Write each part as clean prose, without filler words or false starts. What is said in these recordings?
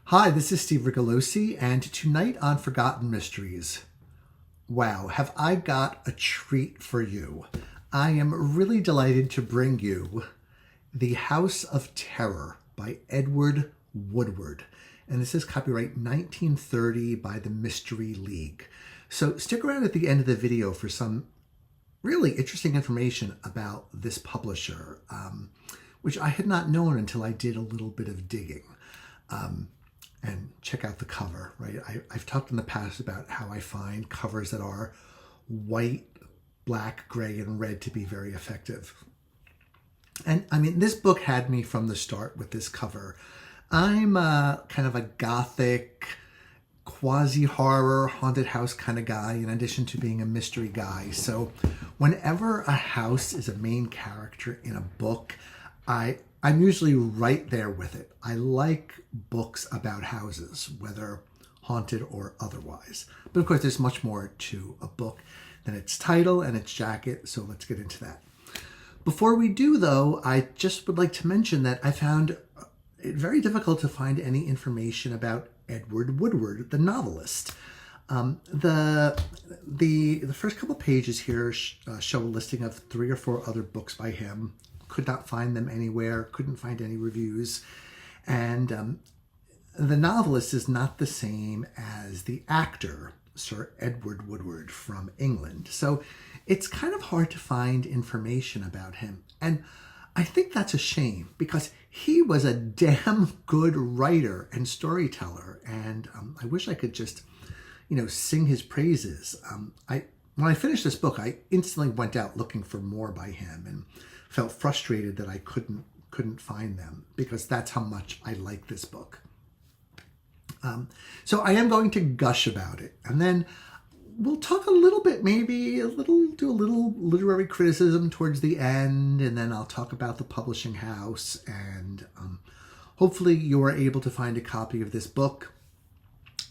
Hi, this is Steve Rigolosi, and tonight on Forgotten Mysteries, wow, have I got a treat for you. I am really delighted to bring you The House of Terror by Edward Woodward. And this is copyright 1930 by the Mystery League. So stick around at the end of the video for some really interesting information about this publisher, which I had not known until I did a little bit of digging. And check out the cover, right? I've talked in the past about how I find covers that are white, black, gray, and red to be very effective. And I mean, this book had me from the start with this cover. I'm kind of a Gothic, quasi-horror, haunted house kind of guy, in addition to being a mystery guy. So whenever a house is a main character in a book, I'm usually right there with it. I like books about houses, whether haunted or otherwise. But of course, there's much more to a book than its title and its jacket, so let's get into that. Before we do, though, I just would like to mention that I found it very difficult to find any information about Edward Woodward, the novelist. The first couple pages here show a listing of 3 or 4 other books by him. Could not find them anywhere, couldn't find any reviews. And the novelist is not the same as the actor, Sir Edward Woodward from England. So it's kind of hard to find information about him. And I think that's a shame because he was a damn good writer and storyteller. And I wish I could just, sing his praises. When I finished this book, I instantly went out looking for more by him and felt frustrated that I couldn't find them because that's how much I like this book. So I am going to gush about it, and then we'll talk a little bit, do a little literary criticism towards the end, and then I'll talk about the publishing house, and hopefully you are able to find a copy of this book.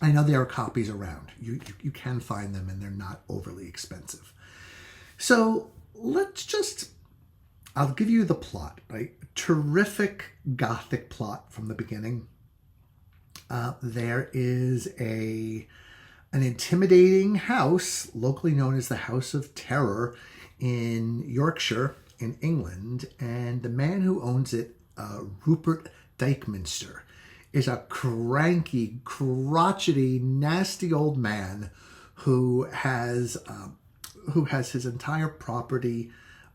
I know there are copies around. You can find them, and they're not overly expensive. So I'll give you the plot, right? Terrific Gothic plot from the beginning. There is an intimidating house, locally known as the House of Terror in Yorkshire in England. And the man who owns it, Rupert Dykeminster, is a cranky, crotchety, nasty old man who has his entire property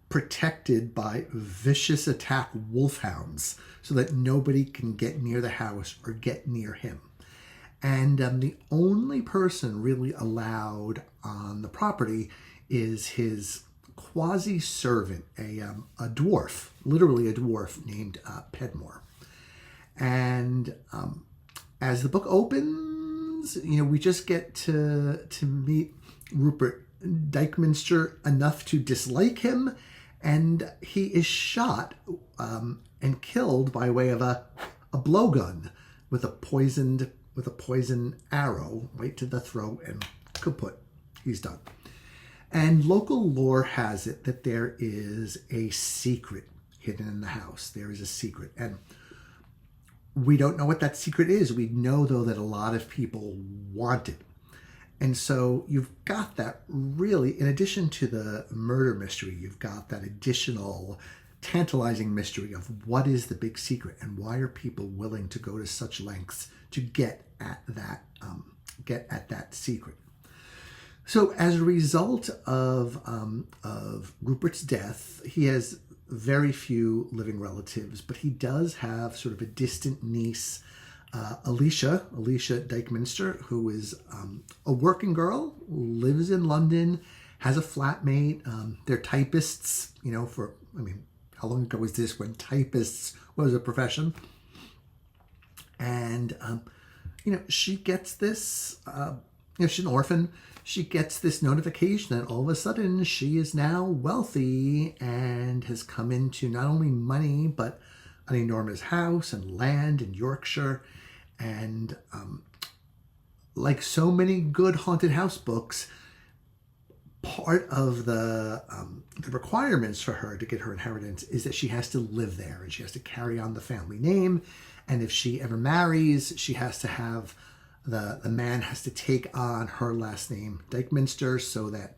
protected by vicious attack wolfhounds so that nobody can get near the house or get near him. And the only person really allowed on the property is his quasi-servant, a dwarf, literally a dwarf named Pedmore. And as the book opens, we just get to meet Rupert Dykeminster enough to dislike him, and he is shot and killed by way of a blowgun with a poison arrow right to the throat, and kaput, he's done. And local lore has it that there is a secret hidden in the house. There is a secret, and we don't know what that secret is. We know, though, that a lot of people want it. And so you've got that really, in addition to the murder mystery, you've got that additional tantalizing mystery of what is the big secret and why are people willing to go to such lengths to get at that secret. So as a result of Rupert's death, he has very few living relatives, but he does have sort of a distant niece, Alicia Dykeminster, who is a working girl, lives in London, has a flatmate. They're typists, how long ago was this when typists was a profession? And, she gets this, she's an orphan. She gets this notification that all of a sudden she is now wealthy and has come into not only money, but an enormous house and land in Yorkshire. And like so many good haunted house books, part of the requirements for her to get her inheritance is that she has to live there and she has to carry on the family name And if she ever marries, she has to have the man has to take on her last name, Dykeminster, so that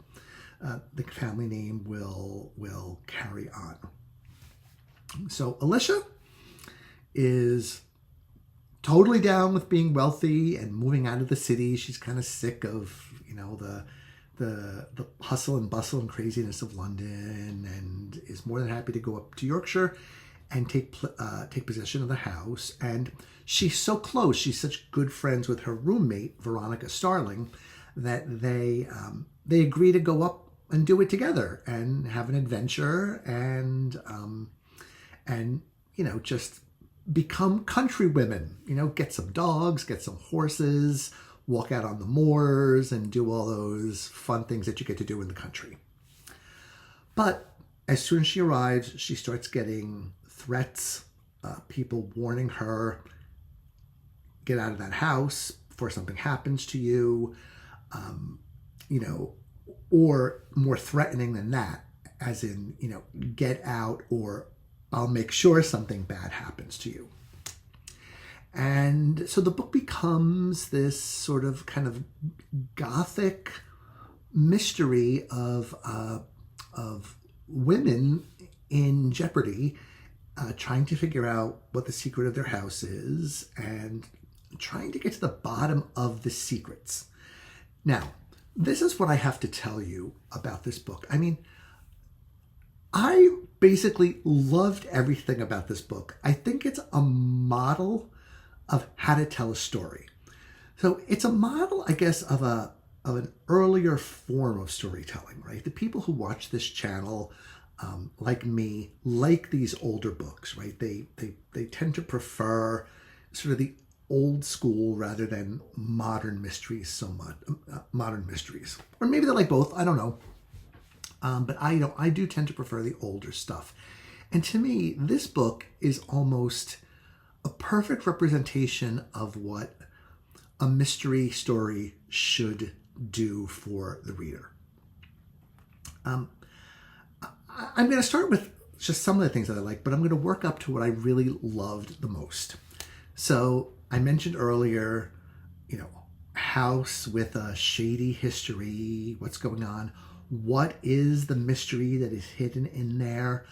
the family name will carry on. So Alicia is totally down with being wealthy and moving out of the city. She's kind of sick of, the hustle and bustle and craziness of London, and is more than happy to go up to Yorkshire and take possession of the house. And she's so close. She's such good friends with her roommate, Veronica Starling, that they agree to go up and do it together and have an adventure and just become country women, get some dogs, get some horses, walk out on the moors and do all those fun things that you get to do in the country. But as soon as she arrives, she starts getting threats, people warning her, get out of that house before something happens to you, or more threatening than that, as in, get out or I'll make sure something bad happens to you. And so the book becomes this sort of kind of Gothic mystery of women in jeopardy, trying to figure out what the secret of their house is and trying to get to the bottom of the secrets. Now, this is what I have to tell you about this book. I mean, I basically loved everything about this book. I think it's a model of how to tell a story. So it's a model, I guess, of an earlier form of storytelling, right? The people who watch this channel, like me, like these older books, right? They tend to prefer sort of the old school rather than modern mysteries so much. Modern mysteries, or maybe they're like both. I don't know. But I do tend to prefer the older stuff. And to me, this book is almost a perfect representation of what a mystery story should do for the reader. I'm going to start with just some of the things that I like, but I'm going to work up to what I really loved the most. So I mentioned earlier, house with a shady history, what's going on, what is the mystery that is hidden in there.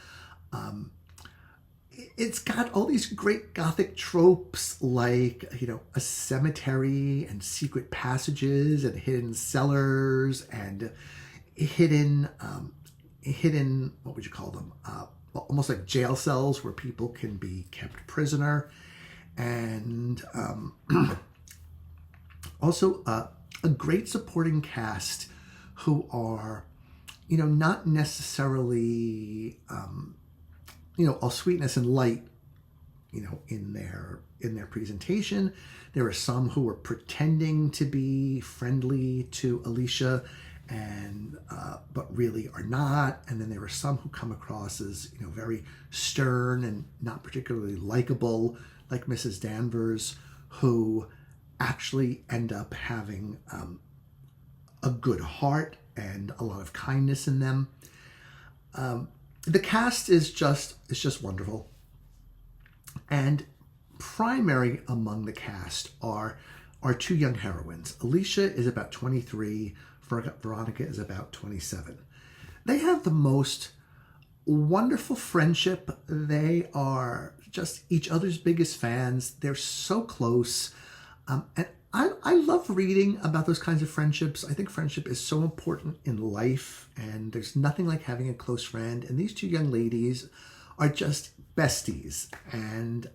It's got all these great Gothic tropes like, a cemetery and secret passages and hidden cellars and hidden, what would you call them? Almost like jail cells where people can be kept prisoner. And also a great supporting cast who are, not necessarily, all sweetness and light, in their presentation. There are some who are pretending to be friendly to Alicia and but really are not. And then there are some who come across as, very stern and not particularly likable, like Mrs. Danvers, who actually end up having a good heart and a lot of kindness in them. The cast is just wonderful. And primary among the cast are two young heroines. Alicia is about 23, Veronica is about 27. They have the most wonderful friendship. They are just each other's biggest fans. They're so close. And I love reading about those kinds of friendships. I think friendship is so important in life, and there's nothing like having a close friend. And these two young ladies are just besties. And,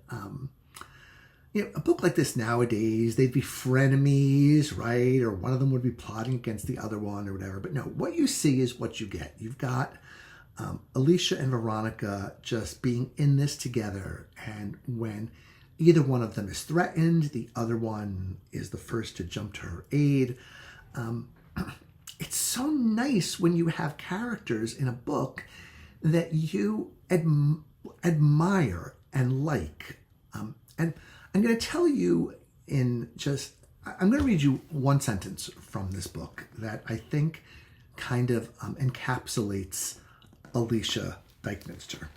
a book like this nowadays, they'd be frenemies, right? Or one of them would be plotting against the other one or whatever. But no, what you see is what you get. You've got Alicia and Veronica just being in this together. And when either one of them is threatened, the other one is the first to jump to her aid. It's so nice when you have characters in a book that you admire and like. And I'm going to tell you I'm going to read you one sentence from this book that I think kind of encapsulates Alicia Dykeminster.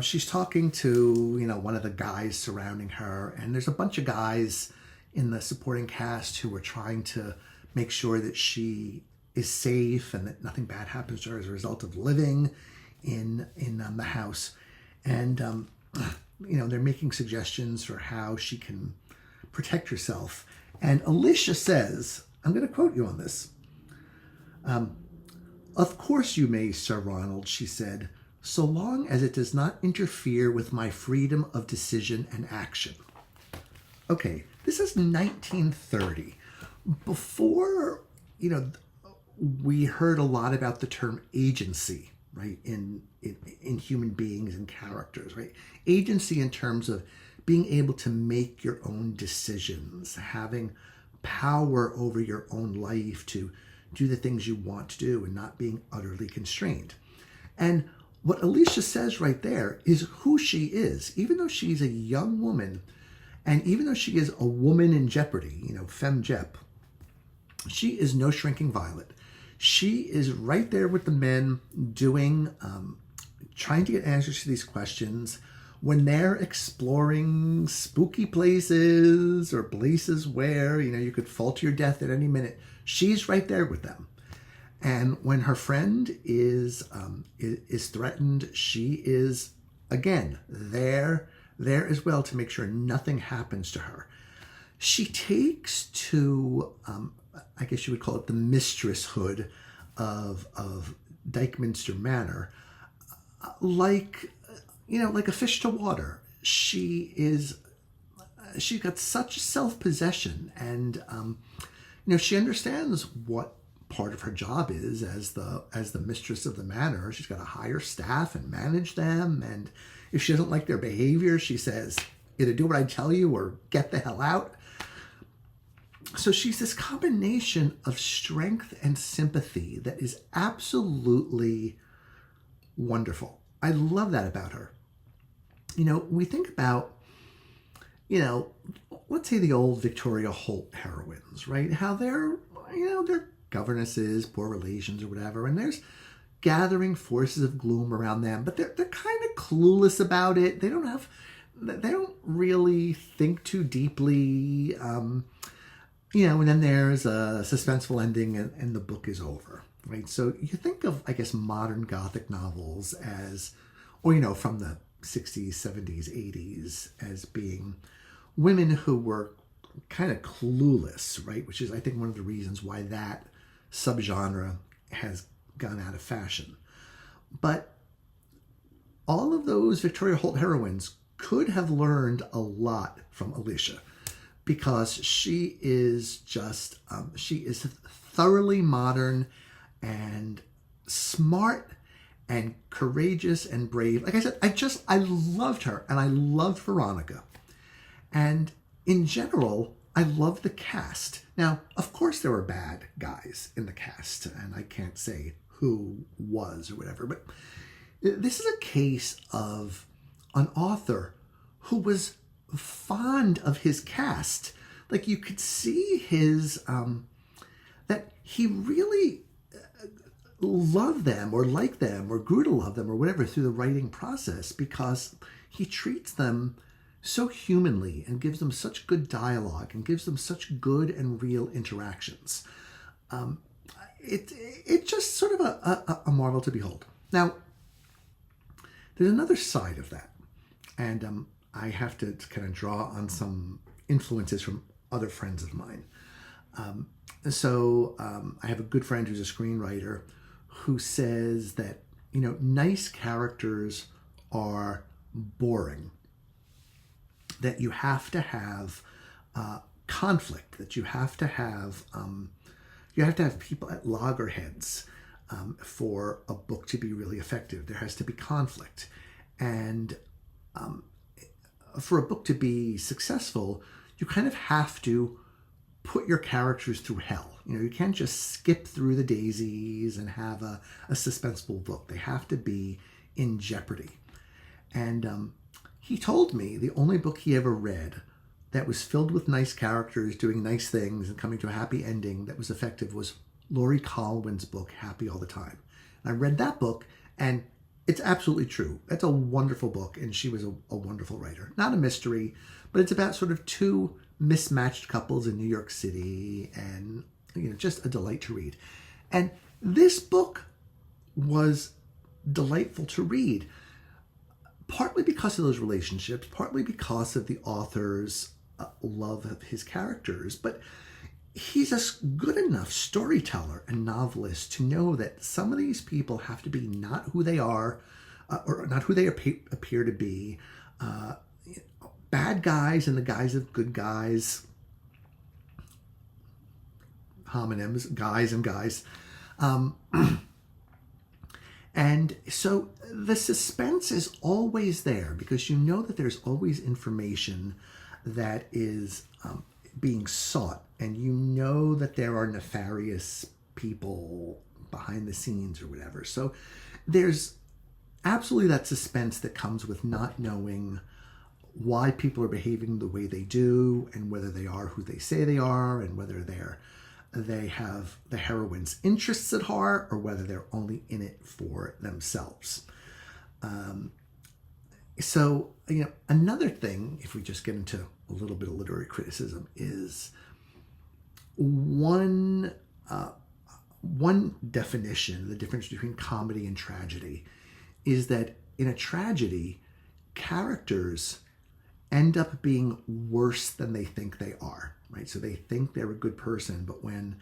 She's talking to, one of the guys surrounding her, and there's a bunch of guys in the supporting cast who are trying to make sure that she is safe and that nothing bad happens to her as a result of living in the house. And, they're making suggestions for how she can protect herself. And Alicia says, I'm going to quote you on this. "Of course you may, Sir Ronald," she said, "so long as it does not interfere with my freedom of decision and action." Okay, this is 1930. Before, we heard a lot about the term agency, right, in human beings and characters, right? Agency in terms of being able to make your own decisions, having power over your own life to do the things you want to do and not being utterly constrained. And what Alicia says right there is who she is. Even though she's a young woman, and even though she is a woman in jeopardy, femme jep, she is no shrinking violet. She is right there with the men doing, trying to get answers to these questions. When they're exploring spooky places or places where, you could fall to your death at any minute, she's right there with them. And when her friend is threatened, she is, again, there as well to make sure nothing happens to her. She takes to, I guess you would call it the mistresshood of Dykeminster Manor, like a fish to water. She's got such self-possession, and she understands what part of her job is as the mistress of the manor. She's got to hire staff and manage them, and if she doesn't like their behavior, she says, either do what I tell you or get the hell out. So she's this combination of strength and sympathy that is absolutely wonderful. I love that about her. We think about, let's say the old Victoria Holt heroines, right? How they're governesses, poor relations or whatever, and there's gathering forces of gloom around them, but they're kind of clueless about it. They don't really think too deeply, and then there's a suspenseful ending and the book is over, right? So you think of, I guess, modern Gothic novels as, or, from the 60s, 70s, 80s as being women who were kind of clueless, right? Which is, I think, one of the reasons why that subgenre has gone out of fashion. But all of those Victoria Holt heroines could have learned a lot from Alicia, because she is just, she is thoroughly modern and smart and courageous and brave. Like I said, I loved her, and I loved Veronica. And in general, I loved the cast. Now, of course, there were bad guys in the cast, and I can't say who was or whatever, but this is a case of an author who was fond of his cast. Like, you could see his, that he really loved them or liked them or grew to love them or whatever through the writing process, because he treats them so humanly and gives them such good dialogue and gives them such good and real interactions. It's just sort of a marvel to behold. Now, there's another side of that, and I have to kind of draw on some influences from other friends of mine. So I have a good friend who's a screenwriter who says that, nice characters are boring, that you have to have conflict, that you have to have people at loggerheads for a book to be really effective. There has to be conflict. And for a book to be successful, you kind of have to put your characters through hell. You can't just skip through the daisies and have a suspenseful book. They have to be in jeopardy. And he told me the only book he ever read that was filled with nice characters doing nice things and coming to a happy ending that was effective was Laurie Colwin's book, Happy All the Time. And I read that book, and It's absolutely true. That's a wonderful book, and she was a wonderful writer. Not a mystery, but it's about sort of two mismatched couples in New York City, and just a delight to read. And this book was delightful to read, partly because of those relationships, partly because of the author's love of his characters, but he's a good enough storyteller and novelist to know that some of these people have to be not who they are, or not who they appear to be. Bad guys in the guise of good guys, homonyms, guys and guys. And so the suspense is always there, because you know that there's always information that is being sought, and you know that there are nefarious people behind the scenes or whatever. So there's absolutely that suspense that comes with not knowing why people are behaving the way they do, and whether they are who they say they are, and whether they have the heroine's interests at heart, or whether they're only in it for themselves. So, another thing, if we just get into a little bit of literary criticism, is one definition, the difference between comedy and tragedy, is that in a tragedy, characters end up being worse than they think they are, right? So they think they're a good person, but when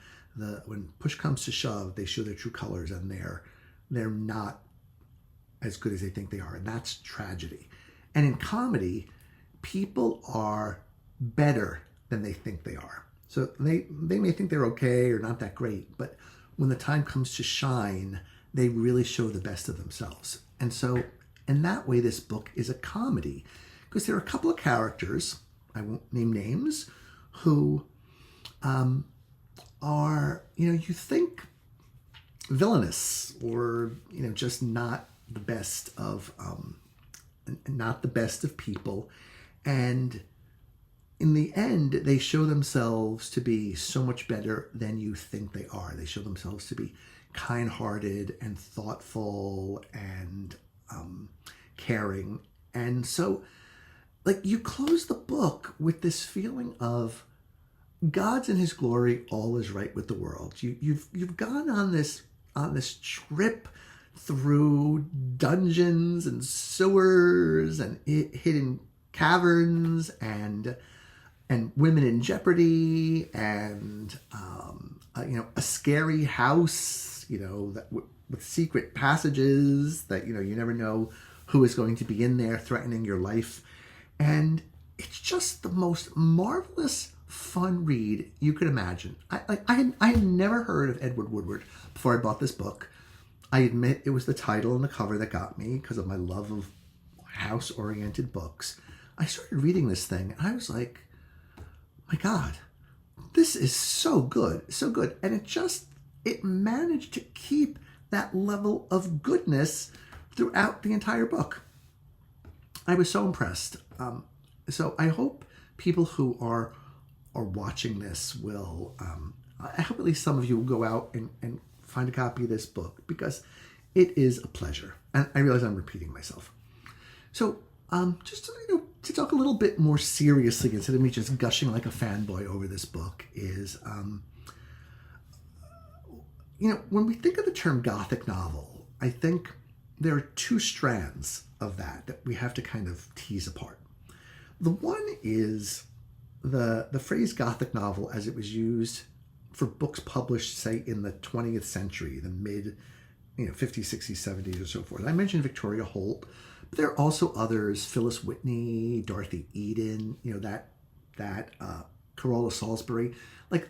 push comes to shove, they show their true colors, and they're not as good as they think they are, and that's tragedy. And in comedy, people are better than they think they are. So they may think they're okay or not that great, but when the time comes to shine, they really show the best of themselves. And so in that way, this book is a comedy, because there are a couple of characters, I won't name names, who are, you think villainous, or, just not the best of people. And in the end, they show themselves to be so much better than you think they are. They show themselves to be kind-hearted and thoughtful and caring. And so, you close the book with this feeling of God's in his glory, all is right with the world. You've gone on this trip through dungeons and sewers and hidden caverns and women in jeopardy and a scary house, that with secret passages that you never know who is going to be in there threatening your life. And it's just the most marvelous, fun read you could imagine. I had never heard of Edward Woodward before I bought this book. I admit it was the title and the cover that got me because of my love of house-oriented books. I started reading this thing, and I was like, my God, this is so good, so good. And it managed to keep that level of goodness throughout the entire book. I was so impressed. So I hope people who are watching this will, I hope at least some of you will go out and find a copy of this book, because it is a pleasure. And I realize I'm repeating myself. So just to talk a little bit more seriously, instead of me just gushing like a fanboy over this book, is, when we think of the term Gothic novel, I think there are two strands of that we have to kind of tease apart. The one is the phrase Gothic novel as it was used for books published, say, in the 20th century, the mid 50s, 60s, 70s, or so forth. I mentioned Victoria Holt, but there are also others, Phyllis Whitney, Dorothy Eden, that Carola Salisbury, like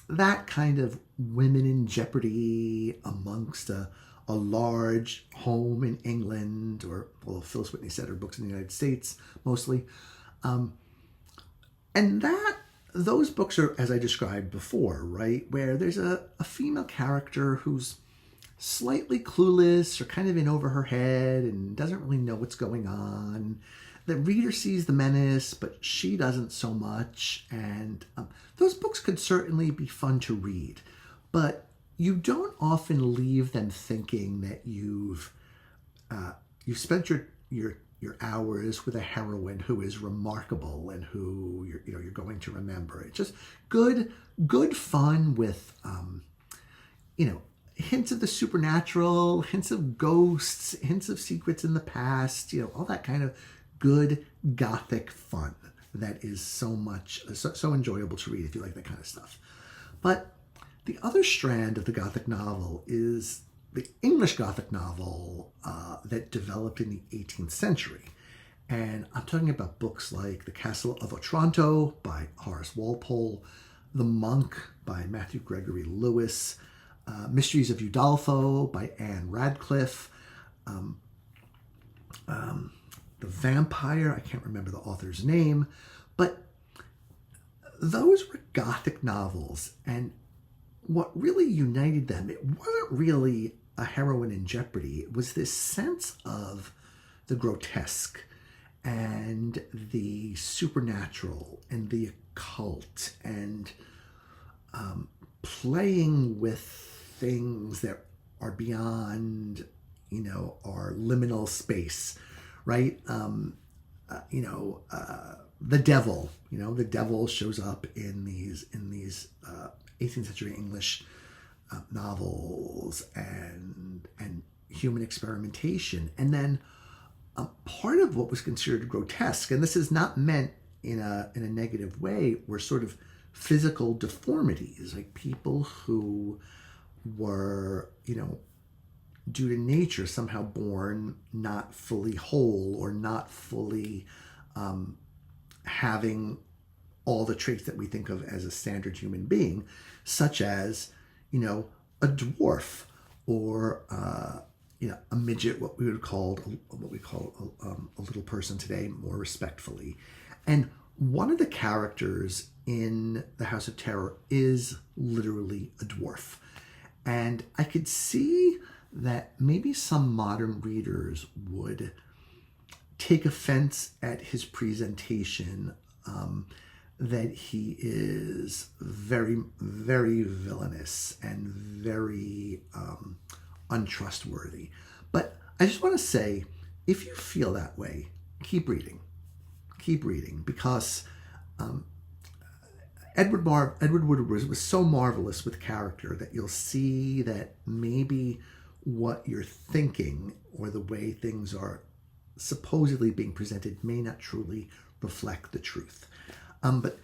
that kind of women in jeopardy amongst a large home in England, or, well, Phyllis Whitney said her books in the United States mostly. And those books are, as I described before, right, where there's a female character who's slightly clueless or kind of in over her head and doesn't really know what's going on. The reader sees the menace, but she doesn't so much. And those books could certainly be fun to read, but you don't often leave them thinking that you've you spent your hours with a heroine who is remarkable and who you're going to remember. It's just good fun with hints of the supernatural, hints of ghosts, hints of secrets in the past, all that kind of good Gothic fun that is so enjoyable to read if you like that kind of stuff. But the other strand of the Gothic novel is the English Gothic novel that developed in the 18th century. And I'm talking about books like The Castle of Otranto by Horace Walpole, The Monk by Matthew Gregory Lewis, Mysteries of Udolpho by Anne Radcliffe, The Vampire, I can't remember the author's name, but those were Gothic novels, and what really united them, it wasn't really a heroine in jeopardy. It was this sense of the grotesque and the supernatural and the occult and playing with things that are beyond, our liminal space, right? The devil, the devil shows up in these 18th century English novels and human experimentation. And then part of what was considered grotesque, and this is not meant in a negative way, were sort of physical deformities, like people who were, due to nature, somehow born not fully whole or not fully having all the traits that we think of as a standard human being, such as, a dwarf or, a midget, what we call a little person today, more respectfully. And one of the characters in The House of Terror is literally a dwarf. And I could see that maybe some modern readers would take offense at his presentation, that he is very, very villainous and very untrustworthy. But I just want to say, if you feel that way, keep reading, because Edward Woodward was so marvelous with character that you'll see that maybe what you're thinking or the way things are supposedly being presented may not truly reflect the truth. But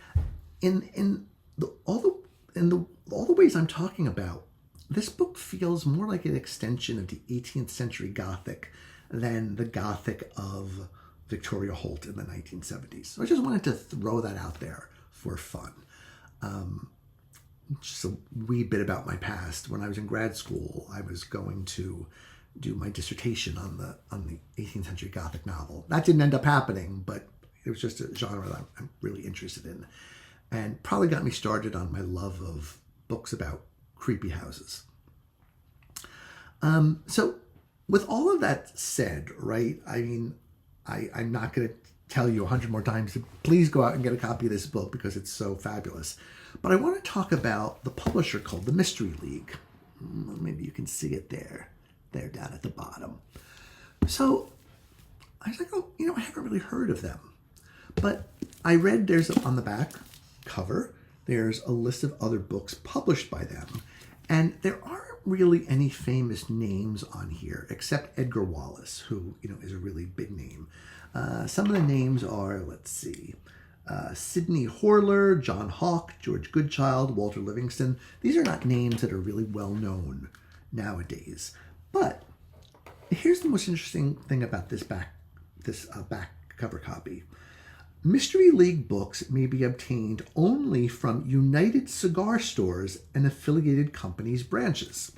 in all the ways I'm talking about, this book feels more like an extension of the 18th century Gothic than the Gothic of Victoria Holt in the 1970s. So I just wanted to throw that out there for fun. Just a wee bit about my past. When I was in grad school, I was going to do my dissertation on the 18th century Gothic novel. That didn't end up happening, but it was just a genre that I'm really interested in, and probably got me started on my love of books about creepy houses. So with all of that said, right, I mean, I'm not going to tell you 100 more times to please go out and get a copy of this book because it's so fabulous. But I want to talk about the publisher called the Mystery League. Maybe you can see it there down at the bottom. So I was like, I haven't really heard of them. But I read there's on the back cover, there's a list of other books published by them. And there aren't really any famous names on here except Edgar Wallace, who, is a really big name. Some of the names are, let's see, Sidney Horler, John Hawke, George Goodchild, Walter Livingston. These are not names that are really well known nowadays. But here's the most interesting thing about this back cover copy. Mystery League books may be obtained only from United Cigar Stores and affiliated companies' branches.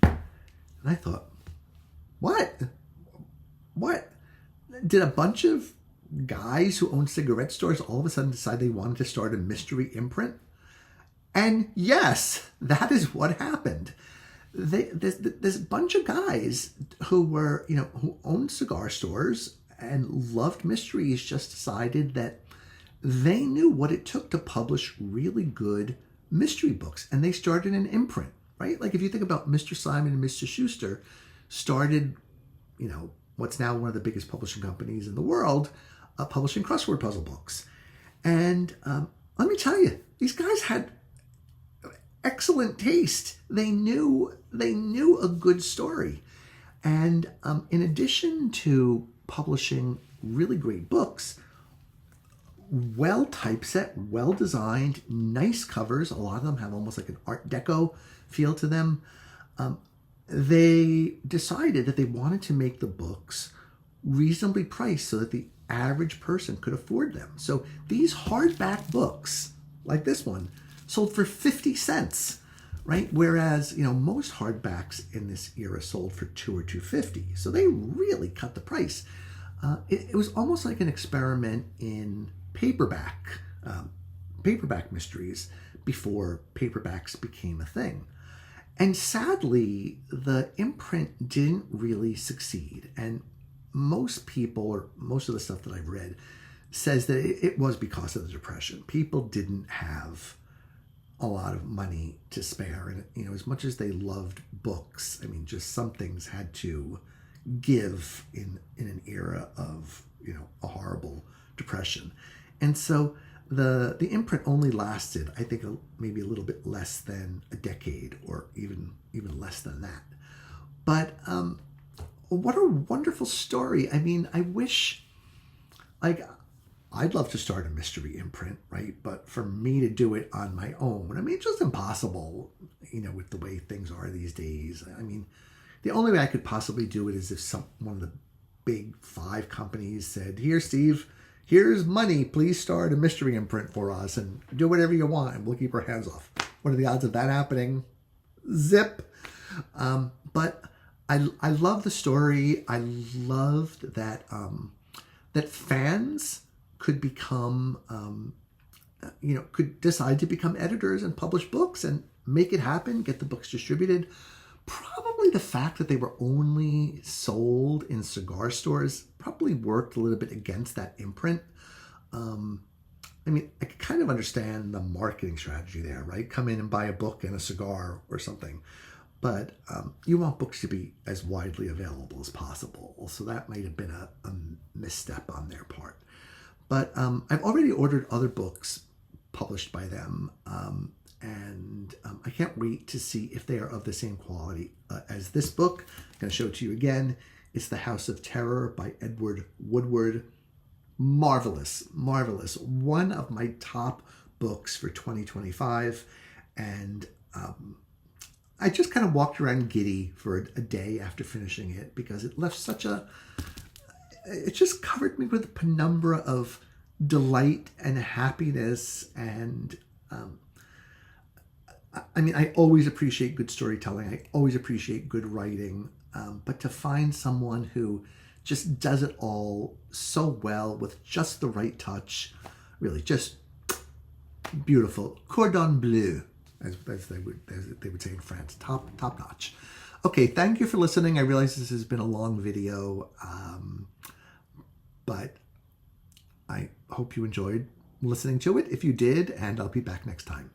And I thought, what? Did a bunch of guys who own cigarette stores all of a sudden decide they wanted to start a mystery imprint? And yes, that is what happened. This bunch of guys who were, who owned cigar stores and loved mysteries just decided that they knew what it took to publish really good mystery books. And they started an imprint, right? Like if you think about Mr. Simon and Mr. Schuster started, what's now one of the biggest publishing companies in the world, publishing crossword puzzle books. And let me tell you, these guys had excellent taste. They knew a good story. And in addition to publishing really great books, well typeset, well designed, nice covers. A lot of them have almost like an Art Deco feel to them. They decided that they wanted to make the books reasonably priced so that the average person could afford them. So these hardback books, like this one, sold for 50 cents, right? Whereas, most hardbacks in this era sold for $2 or $2.50. So they really cut the price. It was almost like an experiment in paperback mysteries before paperbacks became a thing. And sadly, the imprint didn't really succeed. And most people, or most of the stuff that I've read, says that it was because of the Depression. People didn't have a lot of money to spare. And, as much as they loved books, just some things had to give in an era of, a horrible Depression. And so the imprint only lasted, I think, maybe a little bit less than a decade, or even less than that. But what a wonderful story. I wish, I'd love to start a mystery imprint, right? But for me to do it on my own, it's just impossible, with the way things are these days. The only way I could possibly do it is if one of the big 5 companies said, "Here, Steve, here's money. Please start a mystery imprint for us and do whatever you want, and we'll keep our hands off." What are the odds of that happening? Zip. But I love the story. I loved that that fans could become, could decide to become editors and publish books and make it happen, get the books distributed. Probably the fact that they were only sold in cigar stores probably worked a little bit against that imprint. I could kind of understand the marketing strategy there, right? Come in and buy a book and a cigar or something. But you want books to be as widely available as possible. So that might have been a misstep on their part. But I've already ordered other books published by them. And I can't wait to see if they are of the same quality as this book. I'm going to show it to you again. It's The House of Terror by Edward Woodward. Marvelous, marvelous. One of my top books for 2025. And I just kind of walked around giddy for a day after finishing it, because it left it just covered me with a penumbra of delight and happiness. And I always appreciate good storytelling. I always appreciate good writing. But to find someone who just does it all so well with just the right touch, really just beautiful. Cordon bleu, as they would say in France. Top notch. Okay, thank you for listening. I realize this has been a long video, but I hope you enjoyed listening to it. If you did, and I'll be back next time.